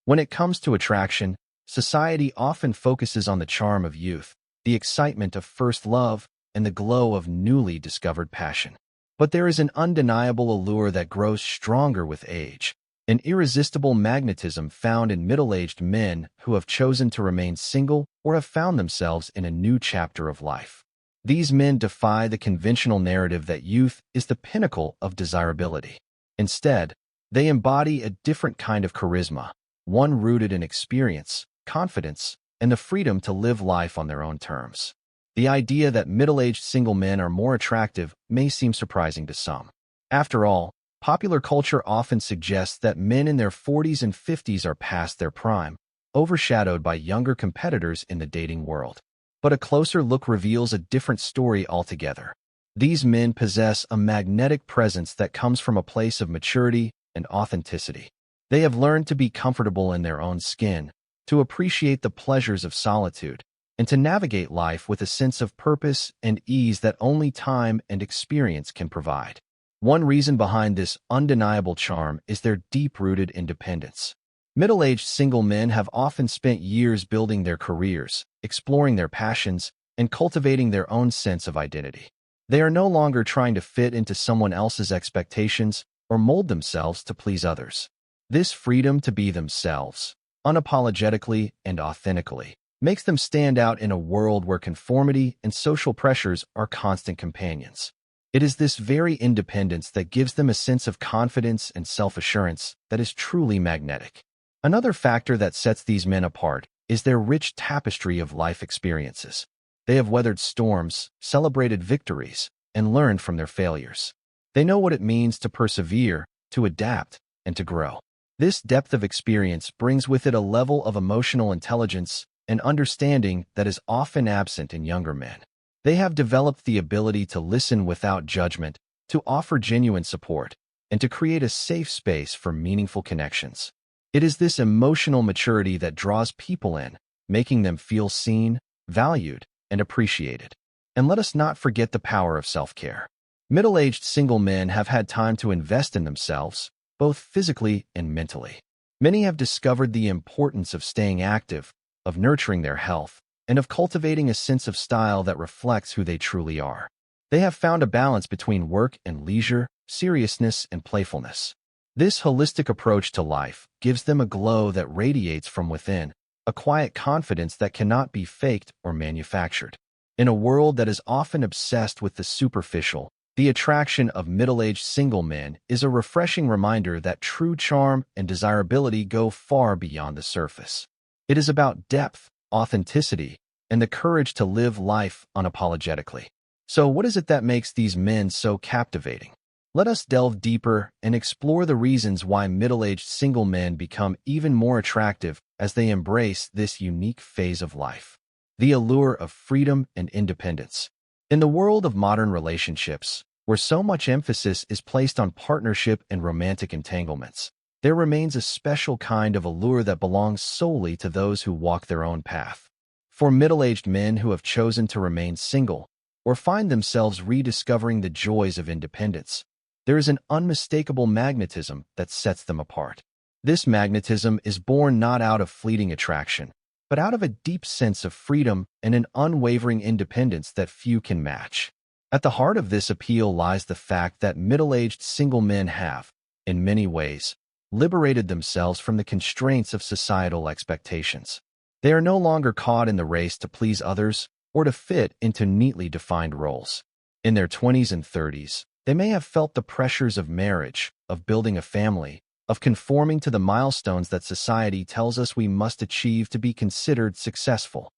When it comes to attraction, society often focuses on the charm of youth, the excitement of first love, and the glow of newly discovered passion. But there is an undeniable allure that grows stronger with age, an irresistible magnetism found in middle-aged men who have chosen to remain single or have found themselves in a new chapter of life. These men defy the conventional narrative that youth is the pinnacle of desirability. Instead, they embody a different kind of charisma, one rooted in experience, confidence, and the freedom to live life on their own terms. The idea that middle-aged single men are more attractive may seem surprising to some. After all, popular culture often suggests that men in their 40s and 50s are past their prime, overshadowed by younger competitors in the dating world. But a closer look reveals a different story altogether. These men possess a magnetic presence that comes from a place of maturity and authenticity. They have learned to be comfortable in their own skin, to appreciate the pleasures of solitude, and to navigate life with a sense of purpose and ease that only time and experience can provide. One reason behind this undeniable charm is their deep-rooted independence. Middle-aged single men have often spent years building their careers, exploring their passions, and cultivating their own sense of identity. They are no longer trying to fit into someone else's expectations or mold themselves to please others. This freedom to be themselves, unapologetically and authentically, makes them stand out in a world where conformity and social pressures are constant companions. It is this very independence that gives them a sense of confidence and self-assurance that is truly magnetic. Another factor that sets these men apart is their rich tapestry of life experiences. They have weathered storms, celebrated victories, and learned from their failures. They know what it means to persevere, to adapt, and to grow. This depth of experience brings with it a level of emotional intelligence and understanding that is often absent in younger men. They have developed the ability to listen without judgment, to offer genuine support, and to create a safe space for meaningful connections. It is this emotional maturity that draws people in, making them feel seen, valued, and appreciated. And let us not forget the power of self-care. Middle-aged single men have had time to invest in themselves, both physically and mentally. Many have discovered the importance of staying active, of nurturing their health, and of cultivating a sense of style that reflects who they truly are. They have found a balance between work and leisure, seriousness and playfulness. This holistic approach to life gives them a glow that radiates from within, a quiet confidence that cannot be faked or manufactured. In a world that is often obsessed with the superficial, the attraction of middle-aged single men is a refreshing reminder that true charm and desirability go far beyond the surface. It is about depth, authenticity, and the courage to live life unapologetically. So what is it that makes these men so captivating? Let us delve deeper and explore the reasons why middle-aged single men become even more attractive as they embrace this unique phase of life. The allure of freedom and independence. In the world of modern relationships, where so much emphasis is placed on partnership and romantic entanglements, there remains a special kind of allure that belongs solely to those who walk their own path. For middle-aged men who have chosen to remain single or find themselves rediscovering the joys of independence, there is an unmistakable magnetism that sets them apart. This magnetism is born not out of fleeting attraction, but out of a deep sense of freedom and an unwavering independence that few can match. At the heart of this appeal lies the fact that middle-aged single men have, in many ways, liberated themselves from the constraints of societal expectations. They are no longer caught in the race to please others or to fit into neatly defined roles. In their 20s and 30s, they may have felt the pressures of marriage, of building a family, of conforming to the milestones that society tells us we must achieve to be considered successful.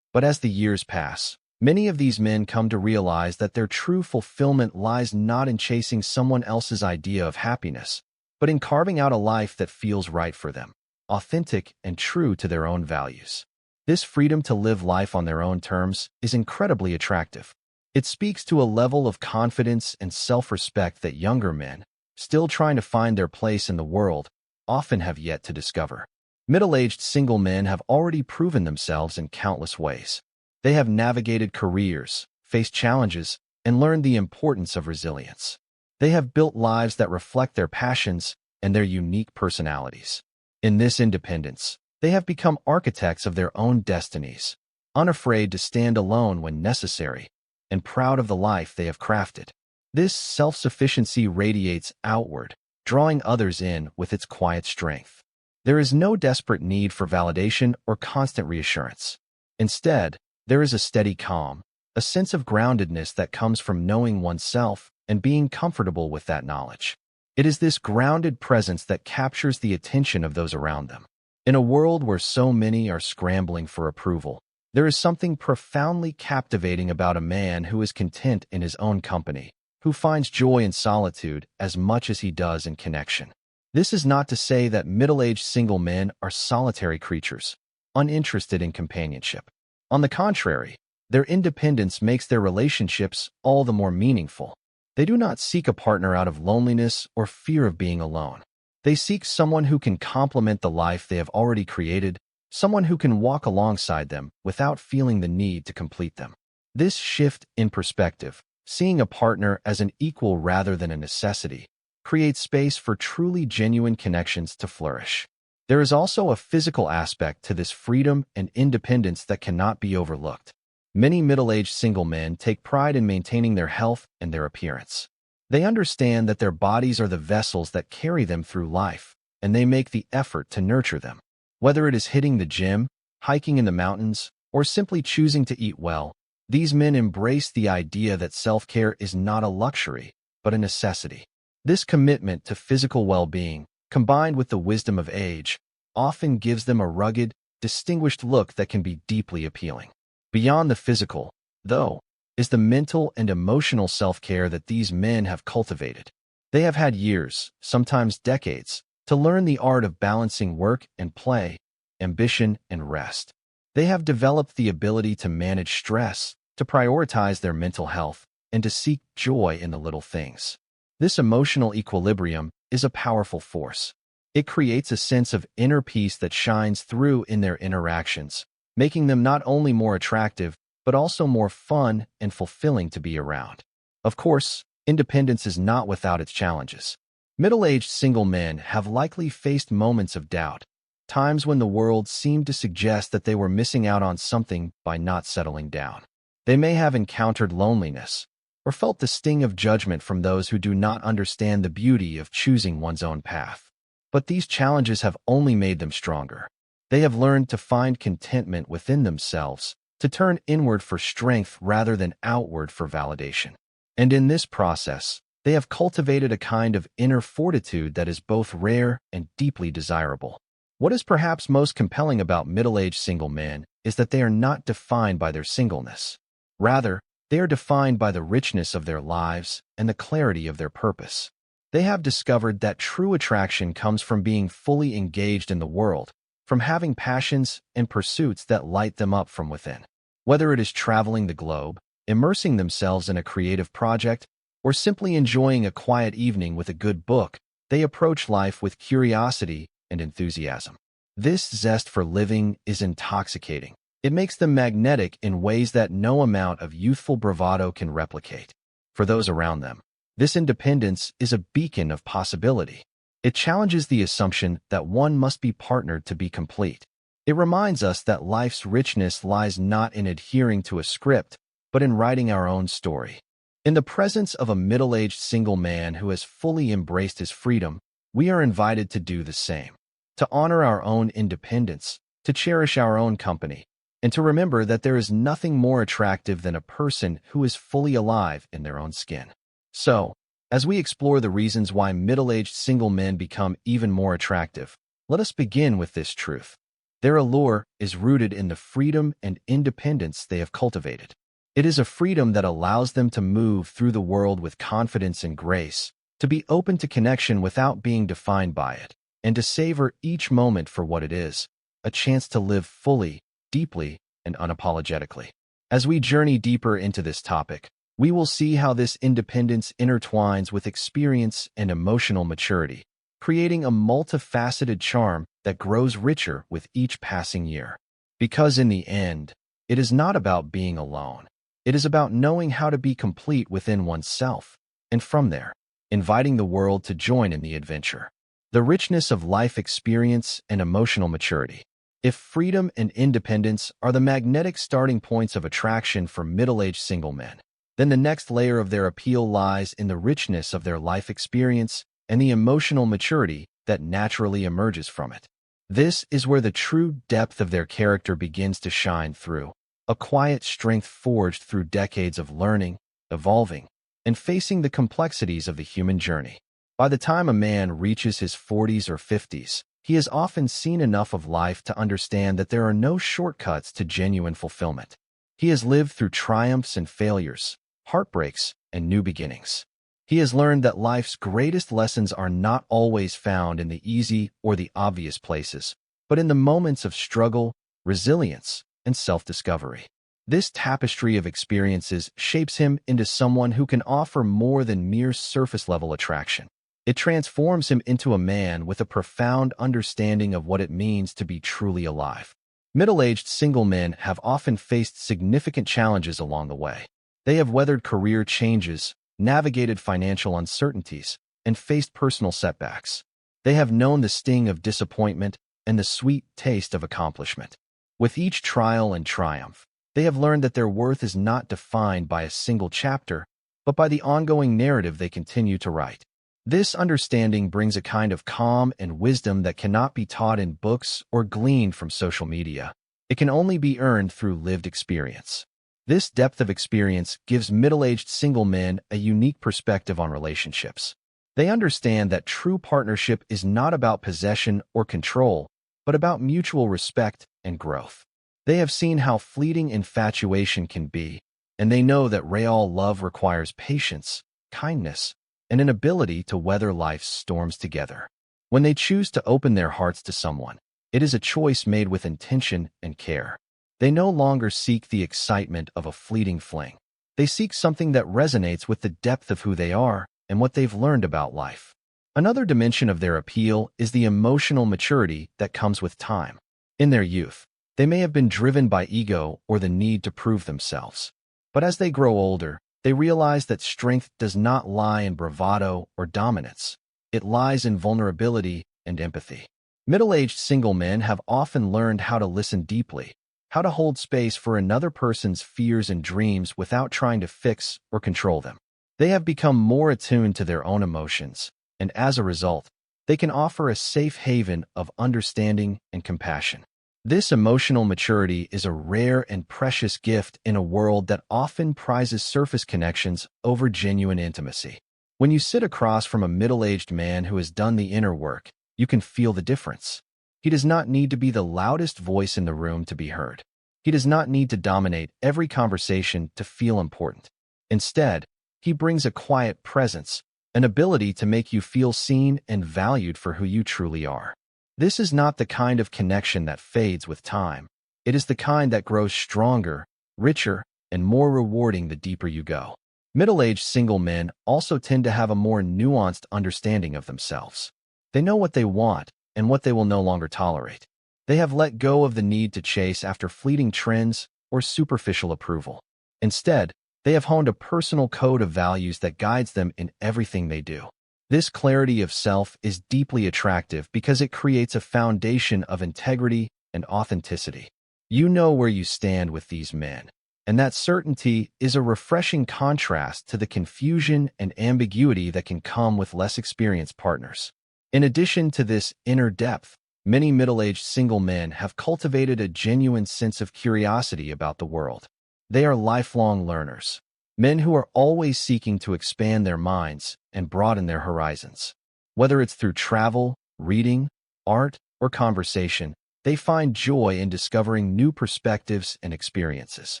But as the years pass, many of these men come to realize that their true fulfillment lies not in chasing someone else's idea of happiness, but in carving out a life that feels right for them, authentic and true to their own values. This freedom to live life on their own terms is incredibly attractive. It speaks to a level of confidence and self-respect that younger men, still trying to find their place in the world, often have yet to discover. Middle-aged single men have already proven themselves in countless ways. They have navigated careers, faced challenges, and learned the importance of resilience. They have built lives that reflect their passions and their unique personalities. In this independence, they have become architects of their own destinies, unafraid to stand alone when necessary, and proud of the life they have crafted. This self-sufficiency radiates outward, drawing others in with its quiet strength. There is no desperate need for validation or constant reassurance. Instead, there is a steady calm, a sense of groundedness that comes from knowing oneself and being comfortable with that knowledge. It is this grounded presence that captures the attention of those around them. In a world where so many are scrambling for approval, there is something profoundly captivating about a man who is content in his own company, who finds joy in solitude as much as he does in connection. This is not to say that middle-aged single men are solitary creatures, uninterested in companionship. On the contrary, their independence makes their relationships all the more meaningful. They do not seek a partner out of loneliness or fear of being alone. They seek someone who can complement the life they have already created, someone who can walk alongside them without feeling the need to complete them. This shift in perspective, seeing a partner as an equal rather than a necessity, creates space for truly genuine connections to flourish. There is also a physical aspect to this freedom and independence that cannot be overlooked. Many middle-aged single men take pride in maintaining their health and their appearance. They understand that their bodies are the vessels that carry them through life, and they make the effort to nurture them. Whether it is hitting the gym, hiking in the mountains, or simply choosing to eat well, these men embrace the idea that self-care is not a luxury, but a necessity. This commitment to physical well-being, combined with the wisdom of age, often gives them a rugged, distinguished look that can be deeply appealing. Beyond the physical, though, is the mental and emotional self-care that these men have cultivated. They have had years, sometimes decades, to learn the art of balancing work and play, ambition and rest. They have developed the ability to manage stress, to prioritize their mental health, and to seek joy in the little things. This emotional equilibrium is a powerful force. It creates a sense of inner peace that shines through in their interactions, making them not only more attractive, but also more fun and fulfilling to be around. Of course, independence is not without its challenges. Middle-aged single men have likely faced moments of doubt, times when the world seemed to suggest that they were missing out on something by not settling down. They may have encountered loneliness, or felt the sting of judgment from those who do not understand the beauty of choosing one's own path. But these challenges have only made them stronger. They have learned to find contentment within themselves, to turn inward for strength rather than outward for validation. And in this process, they have cultivated a kind of inner fortitude that is both rare and deeply desirable. What is perhaps most compelling about middle-aged single men is that they are not defined by their singleness. Rather, they are defined by the richness of their lives and the clarity of their purpose. They have discovered that true attraction comes from being fully engaged in the world, from having passions and pursuits that light them up from within. Whether it is traveling the globe, immersing themselves in a creative project, or simply enjoying a quiet evening with a good book, they approach life with curiosity and enthusiasm. This zest for living is intoxicating. It makes them magnetic in ways that no amount of youthful bravado can replicate. For those around them, this independence is a beacon of possibility. It challenges the assumption that one must be partnered to be complete. It reminds us that life's richness lies not in adhering to a script, but in writing our own story. In the presence of a middle-aged single man who has fully embraced his freedom, we are invited to do the same, to honor our own independence, to cherish our own company, and to remember that there is nothing more attractive than a person who is fully alive in their own skin. So, as we explore the reasons why middle-aged single men become even more attractive, let us begin with this truth. Their allure is rooted in the freedom and independence they have cultivated. It is a freedom that allows them to move through the world with confidence and grace, to be open to connection without being defined by it, and to savor each moment for what it is, a chance to live fully, deeply, and unapologetically. As we journey deeper into this topic, we will see how this independence intertwines with experience and emotional maturity, creating a multifaceted charm that grows richer with each passing year. Because in the end, it is not about being alone. It is about knowing how to be complete within oneself, and from there, inviting the world to join in the adventure. the richness of life experience and emotional maturity. If freedom and independence are the magnetic starting points of attraction for middle-aged single men, then the next layer of their appeal lies in the richness of their life experience and the emotional maturity that naturally emerges from it. This is where the true depth of their character begins to shine through, a quiet strength forged through decades of learning, evolving, and facing the complexities of the human journey. By the time a man reaches his 40s or 50s, he has often seen enough of life to understand that there are no shortcuts to genuine fulfillment. He has lived through triumphs and failures, heartbreaks, and new beginnings. He has learned that life's greatest lessons are not always found in the easy or the obvious places, but in the moments of struggle, resilience, and self-discovery. This tapestry of experiences shapes him into someone who can offer more than mere surface-level attraction. It transforms him into a man with a profound understanding of what it means to be truly alive. Middle-aged single men have often faced significant challenges along the way. They have weathered career changes, navigated financial uncertainties, and faced personal setbacks. They have known the sting of disappointment and the sweet taste of accomplishment. With each trial and triumph, they have learned that their worth is not defined by a single chapter, but by the ongoing narrative they continue to write. This understanding brings a kind of calm and wisdom that cannot be taught in books or gleaned from social media. It can only be earned through lived experience. This depth of experience gives middle-aged single men a unique perspective on relationships. They understand that true partnership is not about possession or control, but about mutual respect and growth. They have seen how fleeting infatuation can be, and they know that real love requires patience, kindness, and an ability to weather life's storms together. When they choose to open their hearts to someone, it is a choice made with intention and care. They no longer seek the excitement of a fleeting fling. They seek something that resonates with the depth of who they are and what they've learned about life. Another dimension of their appeal is the emotional maturity that comes with time. In their youth, they may have been driven by ego or the need to prove themselves. But as they grow older, they realize that strength does not lie in bravado or dominance. It lies in vulnerability and empathy. Middle-aged single men have often learned how to listen deeply, how to hold space for another person's fears and dreams without trying to fix or control them. They have become more attuned to their own emotions, and as a result, they can offer a safe haven of understanding and compassion. This emotional maturity is a rare and precious gift in a world that often prizes surface connections over genuine intimacy. When you sit across from a middle-aged man who has done the inner work, you can feel the difference. He does not need to be the loudest voice in the room to be heard. He does not need to dominate every conversation to feel important. Instead, he brings a quiet presence, an ability to make you feel seen and valued for who you truly are. This is not the kind of connection that fades with time. It is the kind that grows stronger, richer, and more rewarding the deeper you go. Middle-aged single men also tend to have a more nuanced understanding of themselves. They know what they want and what they will no longer tolerate. They have let go of the need to chase after fleeting trends or superficial approval. Instead, they have honed a personal code of values that guides them in everything they do. This clarity of self is deeply attractive because it creates a foundation of integrity and authenticity. You know where you stand with these men, and that certainty is a refreshing contrast to the confusion and ambiguity that can come with less experienced partners. In addition to this inner depth, many middle-aged single men have cultivated a genuine sense of curiosity about the world. They are lifelong learners, men who are always seeking to expand their minds and broaden their horizons. Whether it's through travel, reading, art, or conversation, they find joy in discovering new perspectives and experiences.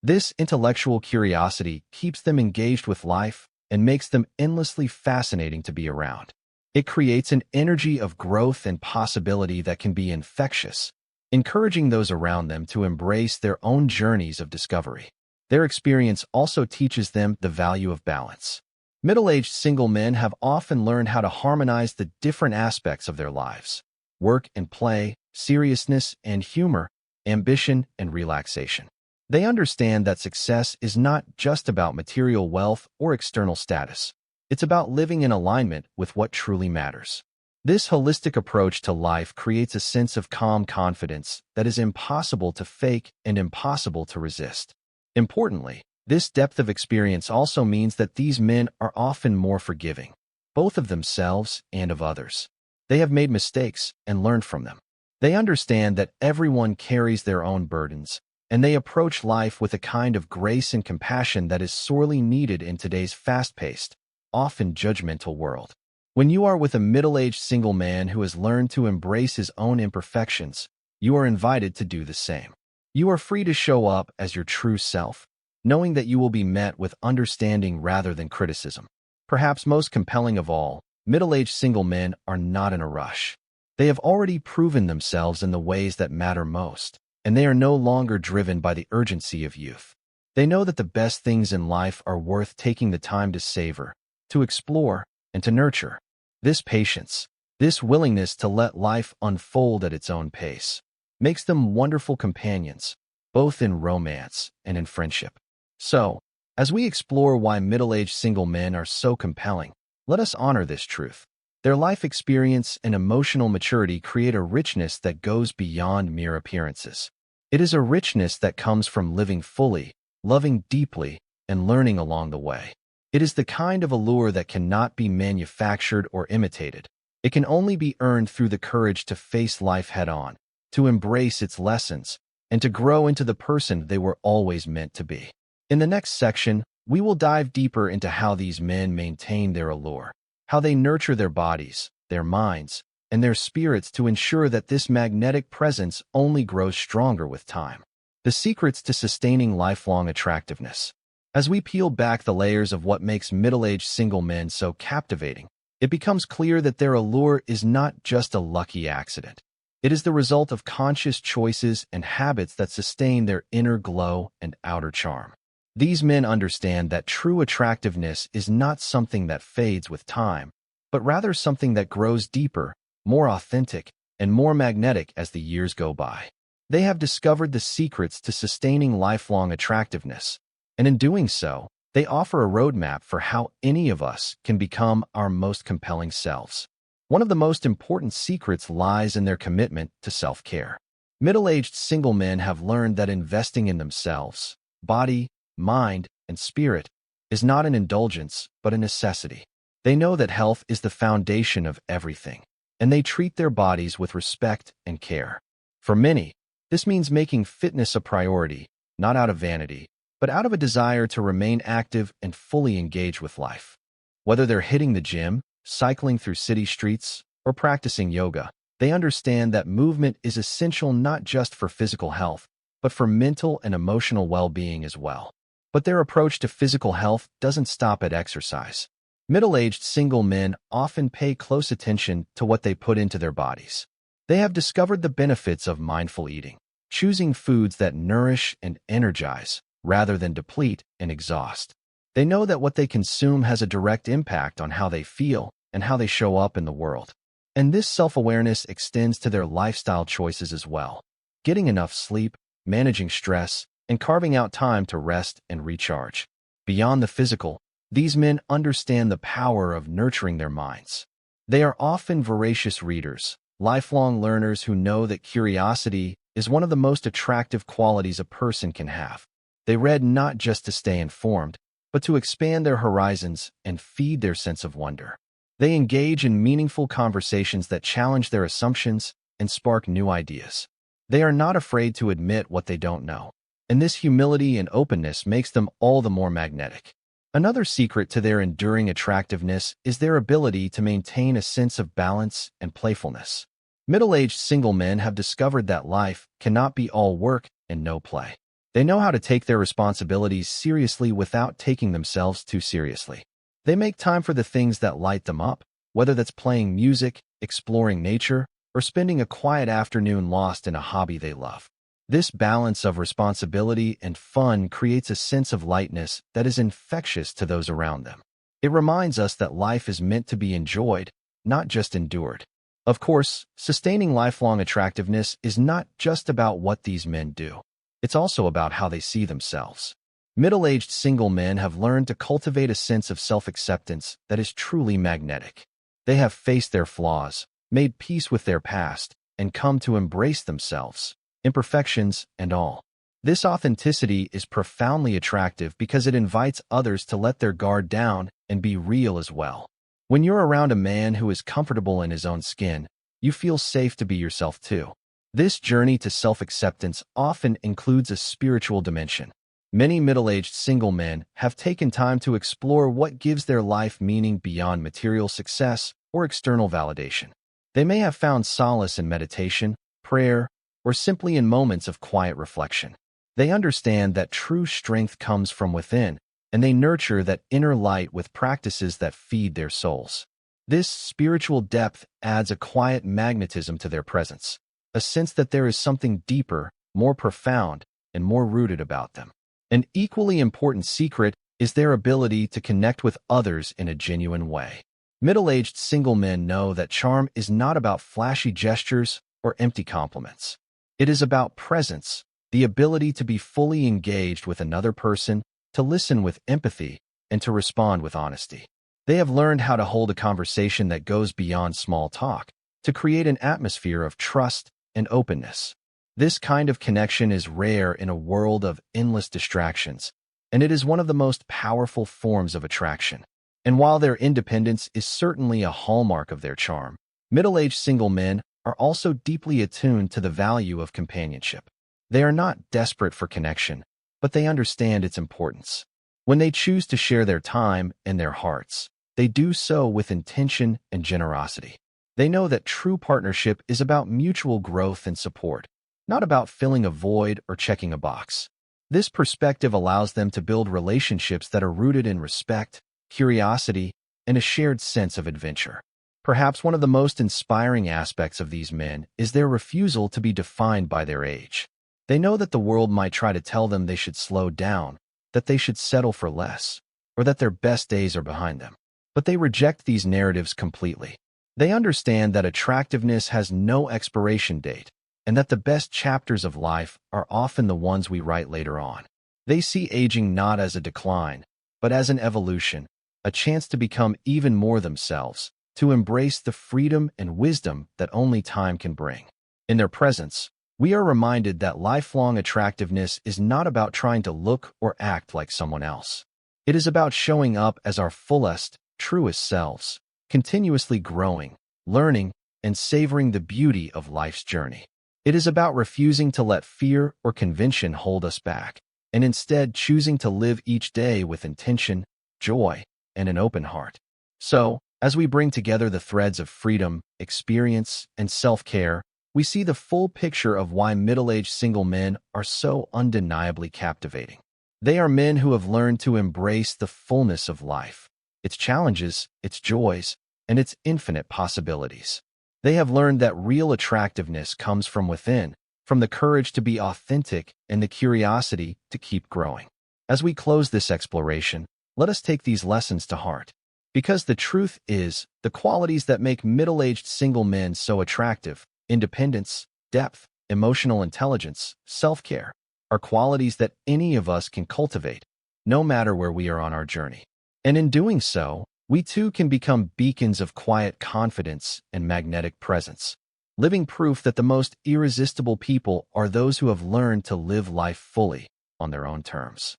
This intellectual curiosity keeps them engaged with life and makes them endlessly fascinating to be around. It creates an energy of growth and possibility that can be infectious, encouraging those around them to embrace their own journeys of discovery. Their experience also teaches them the value of balance. Middle-aged single men have often learned how to harmonize the different aspects of their lives: work and play, seriousness and humor, ambition and relaxation. They understand that success is not just about material wealth or external status. It's about living in alignment with what truly matters. This holistic approach to life creates a sense of calm confidence that is impossible to fake and impossible to resist. Importantly, this depth of experience also means that these men are often more forgiving, both of themselves and of others. They have made mistakes and learned from them. They understand that everyone carries their own burdens, and they approach life with a kind of grace and compassion that is sorely needed in today's fast-paced, often judgmental world. When you are with a middle-aged single man who has learned to embrace his own imperfections, you are invited to do the same. You are free to show up as your true self, knowing that you will be met with understanding rather than criticism. Perhaps most compelling of all, middle-aged single men are not in a rush. They have already proven themselves in the ways that matter most, and they are no longer driven by the urgency of youth. They know that the best things in life are worth taking the time to savor, to explore, and to nurture. This patience, this willingness to let life unfold at its own pace, makes them wonderful companions, both in romance and in friendship. So, as we explore why middle-aged single men are so compelling, let us honor this truth. Their life experience and emotional maturity create a richness that goes beyond mere appearances. It is a richness that comes from living fully, loving deeply, and learning along the way. It is the kind of allure that cannot be manufactured or imitated. It can only be earned through the courage to face life head-on, to embrace its lessons, and to grow into the person they were always meant to be. In the next section, we will dive deeper into how these men maintain their allure, how they nurture their bodies, their minds, and their spirits to ensure that this magnetic presence only grows stronger with time. The secrets to sustaining lifelong attractiveness. As we peel back the layers of what makes middle-aged single men so captivating, it becomes clear that their allure is not just a lucky accident. It is the result of conscious choices and habits that sustain their inner glow and outer charm. These men understand that true attractiveness is not something that fades with time, but rather something that grows deeper, more authentic, and more magnetic as the years go by. They have discovered the secrets to sustaining lifelong attractiveness, and in doing so, they offer a roadmap for how any of us can become our most compelling selves. One of the most important secrets lies in their commitment to self-care. Middle-aged single men have learned that investing in themselves, body, mind, and spirit, is not an indulgence, but a necessity. They know that health is the foundation of everything, and they treat their bodies with respect and care. For many, this means making fitness a priority, not out of vanity, but out of a desire to remain active and fully engage with life. Whether they're hitting the gym, cycling through city streets, or practicing yoga, they understand that movement is essential not just for physical health, but for mental and emotional well-being as well. But their approach to physical health doesn't stop at exercise. Middle-aged single men often pay close attention to what they put into their bodies. They have discovered the benefits of mindful eating, choosing foods that nourish and energize, rather than deplete and exhaust. They know that what they consume has a direct impact on how they feel and how they show up in the world. And this self-awareness extends to their lifestyle choices as well. Getting enough sleep, managing stress, and carving out time to rest and recharge. Beyond the physical, these men understand the power of nurturing their minds. They are often voracious readers, lifelong learners who know that curiosity is one of the most attractive qualities a person can have. They read not just to stay informed, but to expand their horizons and feed their sense of wonder. They engage in meaningful conversations that challenge their assumptions and spark new ideas. They are not afraid to admit what they don't know, and this humility and openness makes them all the more magnetic. Another secret to their enduring attractiveness is their ability to maintain a sense of balance and playfulness. Middle-aged single men have discovered that life cannot be all work and no play. They know how to take their responsibilities seriously without taking themselves too seriously. They make time for the things that light them up, whether that's playing music, exploring nature, or spending a quiet afternoon lost in a hobby they love. This balance of responsibility and fun creates a sense of lightness that is infectious to those around them. It reminds us that life is meant to be enjoyed, not just endured. Of course, sustaining lifelong attractiveness is not just about what these men do. It's also about how they see themselves. Middle-aged single men have learned to cultivate a sense of self-acceptance that is truly magnetic. They have faced their flaws, made peace with their past, and come to embrace themselves, imperfections and all. This authenticity is profoundly attractive because it invites others to let their guard down and be real as well. When you're around a man who is comfortable in his own skin, you feel safe to be yourself too. This journey to self-acceptance often includes a spiritual dimension. Many middle-aged single men have taken time to explore what gives their life meaning beyond material success or external validation. They may have found solace in meditation, prayer, or simply in moments of quiet reflection. They understand that true strength comes from within, and they nurture that inner light with practices that feed their souls. This spiritual depth adds a quiet magnetism to their presence, a sense that there is something deeper, more profound, and more rooted about them. An equally important secret is their ability to connect with others in a genuine way. Middle-aged single men know that charm is not about flashy gestures or empty compliments. It is about presence, the ability to be fully engaged with another person, to listen with empathy, and to respond with honesty. They have learned how to hold a conversation that goes beyond small talk, to create an atmosphere of trust and openness. This kind of connection is rare in a world of endless distractions, and it is one of the most powerful forms of attraction. And while their independence is certainly a hallmark of their charm, middle-aged single men are also deeply attuned to the value of companionship. They are not desperate for connection, but they understand its importance. When they choose to share their time and their hearts, they do so with intention and generosity. They know that true partnership is about mutual growth and support, not about filling a void or checking a box. This perspective allows them to build relationships that are rooted in respect, curiosity, and a shared sense of adventure. Perhaps one of the most inspiring aspects of these men is their refusal to be defined by their age. They know that the world might try to tell them they should slow down, that they should settle for less, or that their best days are behind them. But they reject these narratives completely. They understand that attractiveness has no expiration date, and that the best chapters of life are often the ones we write later on. They see aging not as a decline, but as an evolution, a chance to become even more themselves, to embrace the freedom and wisdom that only time can bring. In their presence, we are reminded that lifelong attractiveness is not about trying to look or act like someone else. It is about showing up as our fullest, truest selves, continuously growing, learning, and savoring the beauty of life's journey. It is about refusing to let fear or convention hold us back, and instead choosing to live each day with intention, joy, and an open heart. So, as we bring together the threads of freedom, experience, and self-care, we see the full picture of why middle-aged single men are so undeniably captivating. They are men who have learned to embrace the fullness of life, its challenges, its joys, and its infinite possibilities. They have learned that real attractiveness comes from within, from the courage to be authentic and the curiosity to keep growing. As we close this exploration, let us take these lessons to heart. Because the truth is, the qualities that make middle-aged single men so attractive, independence, depth, emotional intelligence, self-care, are qualities that any of us can cultivate, no matter where we are on our journey. And in doing so, we too can become beacons of quiet confidence and magnetic presence, living proof that the most irresistible people are those who have learned to live life fully on their own terms.